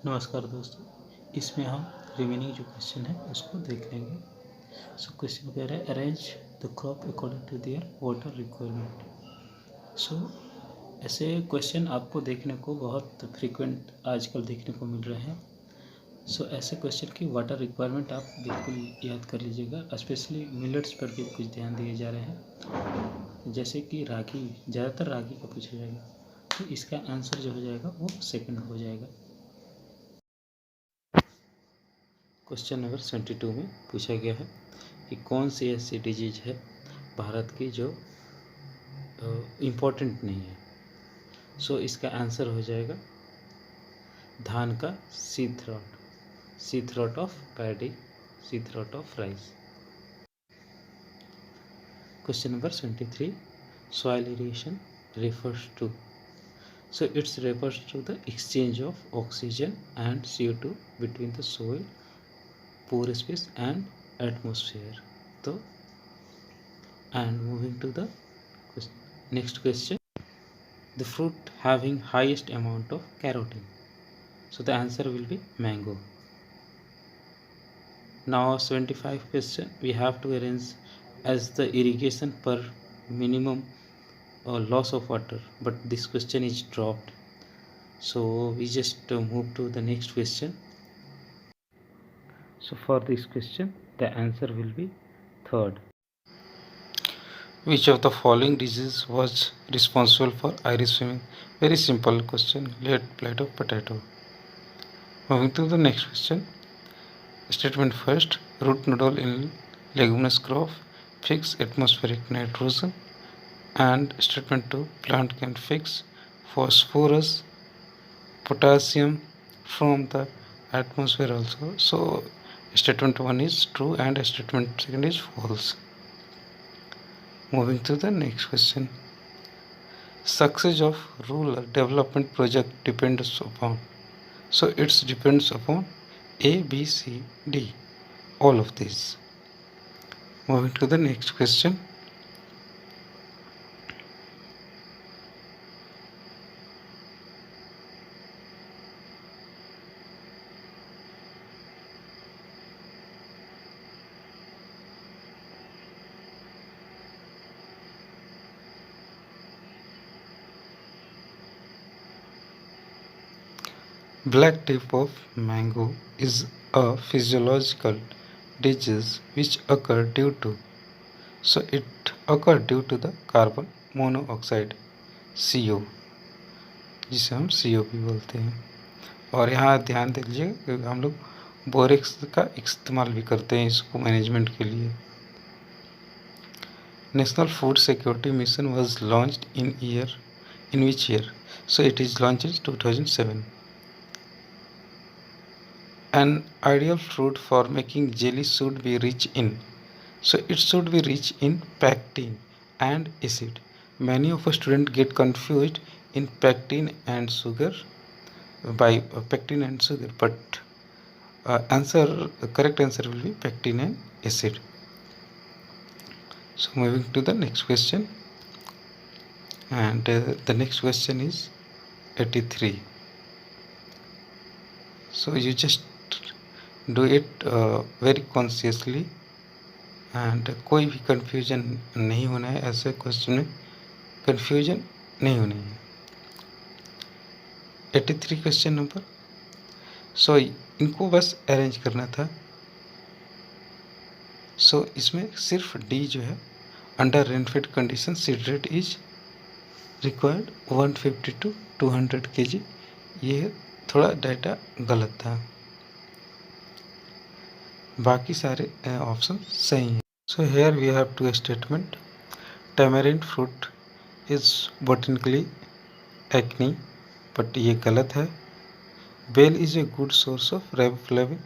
नमस्कार दोस्तों, इसमें हम रिमेनिंग जो क्वेश्चन है उसको देख लेंगे। सो क्वेश्चन कह रहा है arrange the crop according to their water requirement. So ऐसे क्वेश्चन आपको देखने को बहुत फ्रीक्वेंट आजकल देखने को मिल रहे हैं। सो ऐसे क्वेश्चन की वाटर रिक्वायरमेंट आप बिल्कुल याद कर लीजिएगा। स्पेशली मिलेट्स पर भी कुछ ध्यान दिए जा रहे हैं, जैसे कि रागी, ज़्यादातर रागी का पूछा जाएगा, तो इसका आंसर जो हो जाएगा वो सेकंड हो जाएगा। क्वेश्चन नंबर 72 में पूछा गया है कि कौन सी ऐसी डिजीज है भारत की जो इम्पोर्टेंट नहीं है। सो इसका आंसर हो जाएगा धान का sheath rot of paddy, sheath rot of rice. Question number 73, soil aeration refers to, so it refers to the exchange of oxygen and CO2 between the soil, pore space and atmosphere. तो and moving to the next question, the fruit having highest amount of carotene. So the answer will be mango. Now 75 question we have to arrange as the irrigation per minimum loss of water, but this question is dropped, so we just move to the next question. So for this question the answer will be third. Which of the following disease was responsible for iris swimming? Very simple question. Lead blight of potato. Moving to the next question. Statement first. Root noodle in leguminous crop fix atmospheric nitrogen. And statement 2. Plant can fix phosphorus, potassium from the atmosphere also. So statement 1 is true and statement 2 is false. Moving to the next question. Success of rural development project depends upon. So it depends upon A, B, C, D, all of these. Moving to the next question. Black tip of mango is a physiological disease which occur due to, so it occur due to the carbon monoxide CO, जिसे हम CO भी बोलते हैं। और यहाँ ध्यान दीजिए कि हम लोग बोरेक्स का इस्तेमाल भी करते हैं इसको मैनेजमेंट के लिए। National food security mission was launched in which year? So it is launch in 2007. An ideal fruit for making jelly should be rich in, so it should be rich in pectin and acid. Many of our students get confused in pectin and sugar by pectin and sugar, but correct answer will be pectin and acid. So moving to the next question, and the next question is 83. So you just do it very consciously and कोई भी confusion नहीं होना है। ऐसे question में confusion नहीं होनी है। 83 क्वेश्चन नंबर। सो इनको बस अरेंज करना था। सो इसमें सिर्फ डी जो है, under rainfed condition seed rate is required 150 to 200 kg, ये थोड़ा डाटा गलत था, बाकी सारे ऑप्शन सही हैं। So here we have two statement. Tamarind fruit is botanically achene, but ये गलत है। Bael is a good source of riboflavin,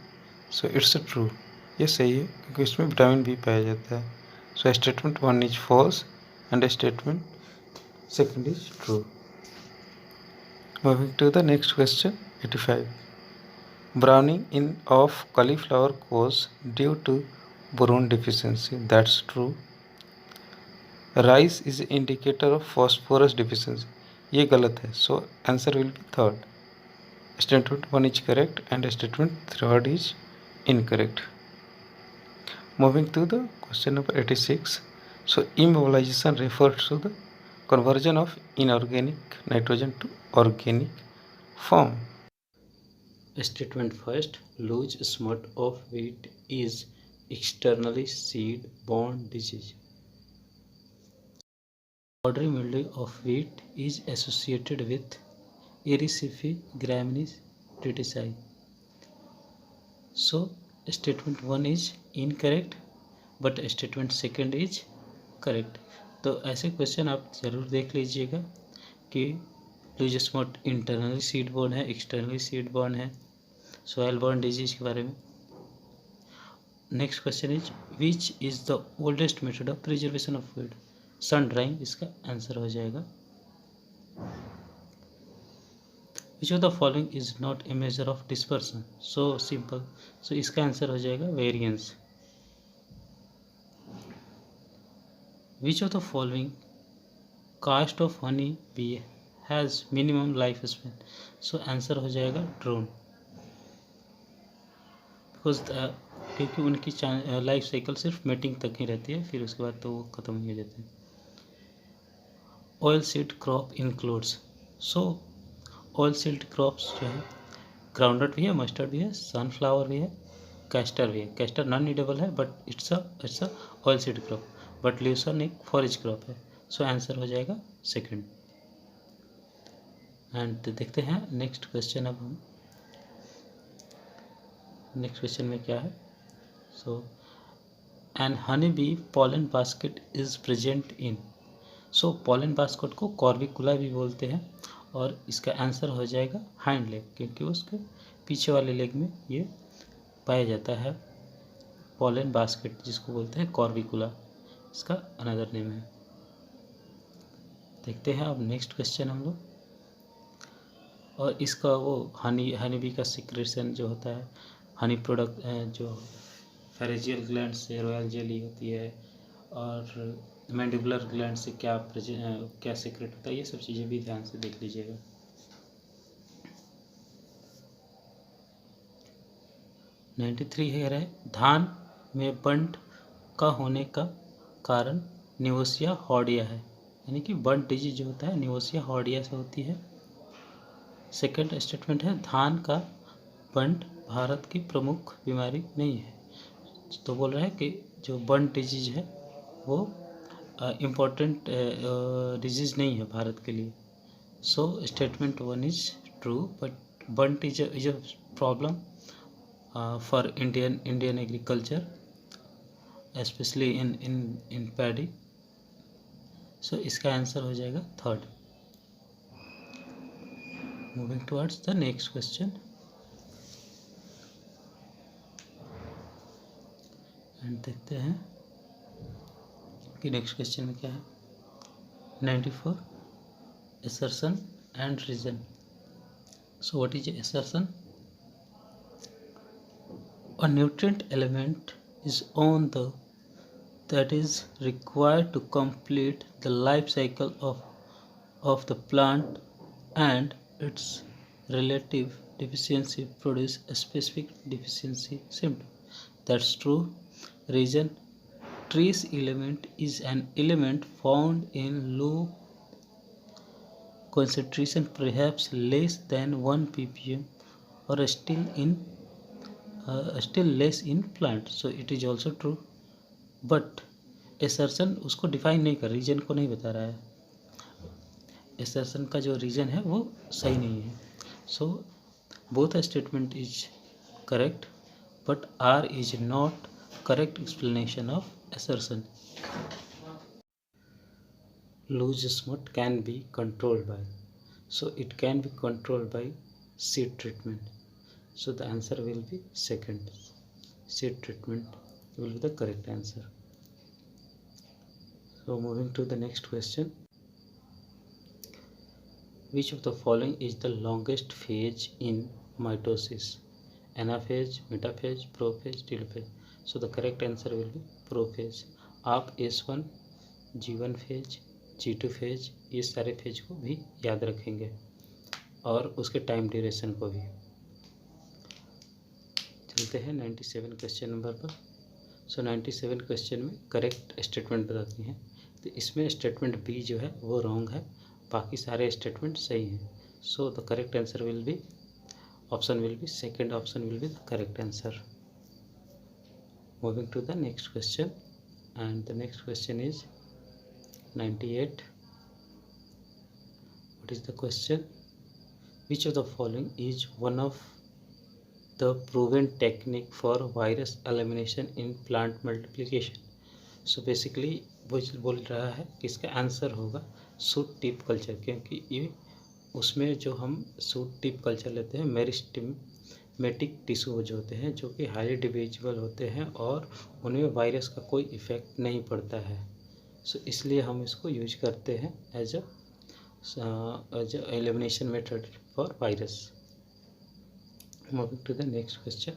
so it's true, ये सही है क्योंकि इसमें विटामिन बी पाया जाता है। So statement 1 is false and statement second is true. Moving to the next question 85. Browning in of cauliflower cause due to boron deficiency. That's true. Rice is indicator of phosphorus deficiency. ये गलत है, so answer will be third. Statement 1 is correct and statement 3 is incorrect. Moving to the question number 86. So immobilization refers to the conversion of inorganic nitrogen to organic form. Statement first, loose smut of wheat is externally seed-borne disease. Powdery mildew of wheat is associated with Erysipelas graminis triticale. So statement 1 is incorrect but statement second is correct. तो ऐसे question आप ज़रूर देख लीजिएगा कि loose spot internally seed borne है, externally seed borne है, soil borne disease के बारे में. Next question is which is the oldest method of preservation of food. Sun drying इसका आंसर हो जाएगा. Which of the following is not a measure of dispersion. So simple. So इसका answer हो जाएगा variance. Which of the following caste of honey bee has minimum life span? So answer हो जाएगा drone. Because क्योंकि उनकी life cycle सिर्फ mating तक ही रहती है, फिर उसके बाद तो वो ख़त्म ही हो जाते हैं. Oil seed crop includes. सो ऑयल सीड क्रॉप्स जो है ग्राउंडनट भी है, मस्टर्ड भी है, सनफ्लावर भी है, कैस्टर भी है. कैस्टर नॉन ईडेबल है but it's a oil seed crop. But Luzon एक फॉरेज क्रॉप है. सो आंसर हो जाएगा सेकंड. एंड देखते हैं नेक्स्ट क्वेश्चन. अब हम नेक्स्ट क्वेश्चन में क्या है. So an honey bee pollen basket is present in. So pollen basket को कॉर्विकुला भी बोलते हैं और इसका आंसर हो जाएगा हाइंड लेग, क्योंकि उसके पीछे वाले लेग में ये पाया जाता है. पॉलन बास्केट जिसको बोलते हैं कॉर्विकुला, इसका अनदर नेम है. देखते हैं अब नेक्स्ट क्वेश्चन हम लोग. और इसका वो हनी बी का सिक्रेशन जो होता है, हनी प्रोडक्ट जो फेरेजियल ग्लैंड से रॉयल जेली होती है और मैंडिबुलर ग्लैंड से क्या सीक्रेट होता है, ये सब चीज़ें भी ध्यान से देख लीजिएगा. 93 है धान में बंट का होने का कारण निवोसिया हॉर्डिया है. यानी कि बर्न डिजीज जो होता है निवोसिया हॉर्डिया से होती है. सेकंड स्टेटमेंट है धान का बंट भारत की प्रमुख बीमारी नहीं है. तो बोल रहा है कि जो बर्न डिजीज है वो इम्पोर्टेंट डिजीज नहीं है भारत के लिए. So statement 1 is true but bunt is a problem for Indian agriculture especially in paddy. So इसका आंसर हो जाएगा third. Moving towards the next question. And देखते हैं कि नेक्स्ट क्वेश्चन में क्या है. 94 assertion and reason. So what is assertion? A nutrient element is on the that is required to complete the life cycle of the plant, and its relative deficiency produce a specific deficiency symptom. That's true. Reason: trace element is an element found in low concentration, perhaps less than 1 ppm, or still less in plant. So it is also true. But assertion उसको define नहीं कर, reason को नहीं बता रहा है. Assertion का जो रीजन है वो सही नहीं है. So both statement is correct but R is not correct explanation of assertion. Loose smut can be controlled by. So it can be controlled by seed treatment. So the answer will be second. Seed treatment will be the correct answer. So moving to the next question. Which of the following is the longest phase in mitosis? Anaphase, metaphase, prophase, telophase. So the correct answer will be prophase. आप S1, G1 phase, G2 phase, ये सारे phase को भी याद रखेंगे. और उसके time duration को भी। चलते हैं 97 क्वेश्चन नंबर पर। सो 97 क्वेश्चन में करेक्ट स्टेटमेंट बताती हैं। तो इसमें स्टेटमेंट बी जो है वो रॉन्ग है, बाकी सारे स्टेटमेंट सही हैं। So the correct answer will be option will be second option will be the correct answer. Moving to the next question and the next question is 98. What is the question? Which of the following is one of the proven technique for virus elimination in plant multiplication? So basically वो बोल रहा है कि इसका answer होगा suit tip culture, क्योंकि ये उसमें जो हम सूट टिप कल्चर लेते हैं मेरिस्टेमेटिक टिश्यू जो होते हैं जो कि हाईली डिविजिबल होते हैं और उनमें वायरस का कोई इफेक्ट नहीं पड़ता है। सो इसलिए हम इसको यूज करते हैं as a elimination method for virus. Moving to the next question,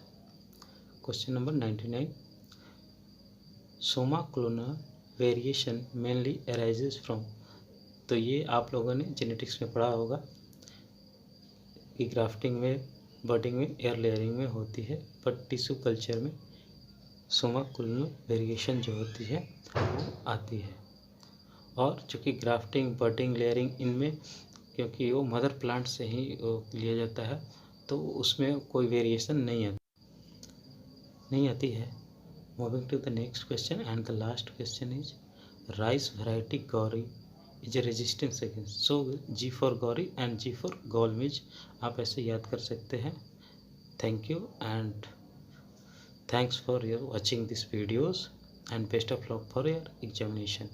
question number 99. Somaclonal variation mainly arises from. तो ये आप लोगों ने जेनेटिक्स में पढ़ा होगा कि ग्राफ्टिंग में, बर्डिंग में, एयर लेयरिंग में होती है, बट टिश्यू कल्चर में सोमा क्लोनल वेरिएशन जो होती है वो आती है। और चूँकि ग्राफ्टिंग, बर्डिंग, लेयरिंग इनमें क्योंकि वो मदर प्लांट से ही लिया जाता है तो उसमें कोई वेरिएशन नहीं आती है। Moving to the next question and the last question is rice variety Gauri is resistance against. So G for Gauri and G for gall midge आप ऐसे याद कर सकते हैं। Thank you and thanks for your watching this videos and best of luck for your examination.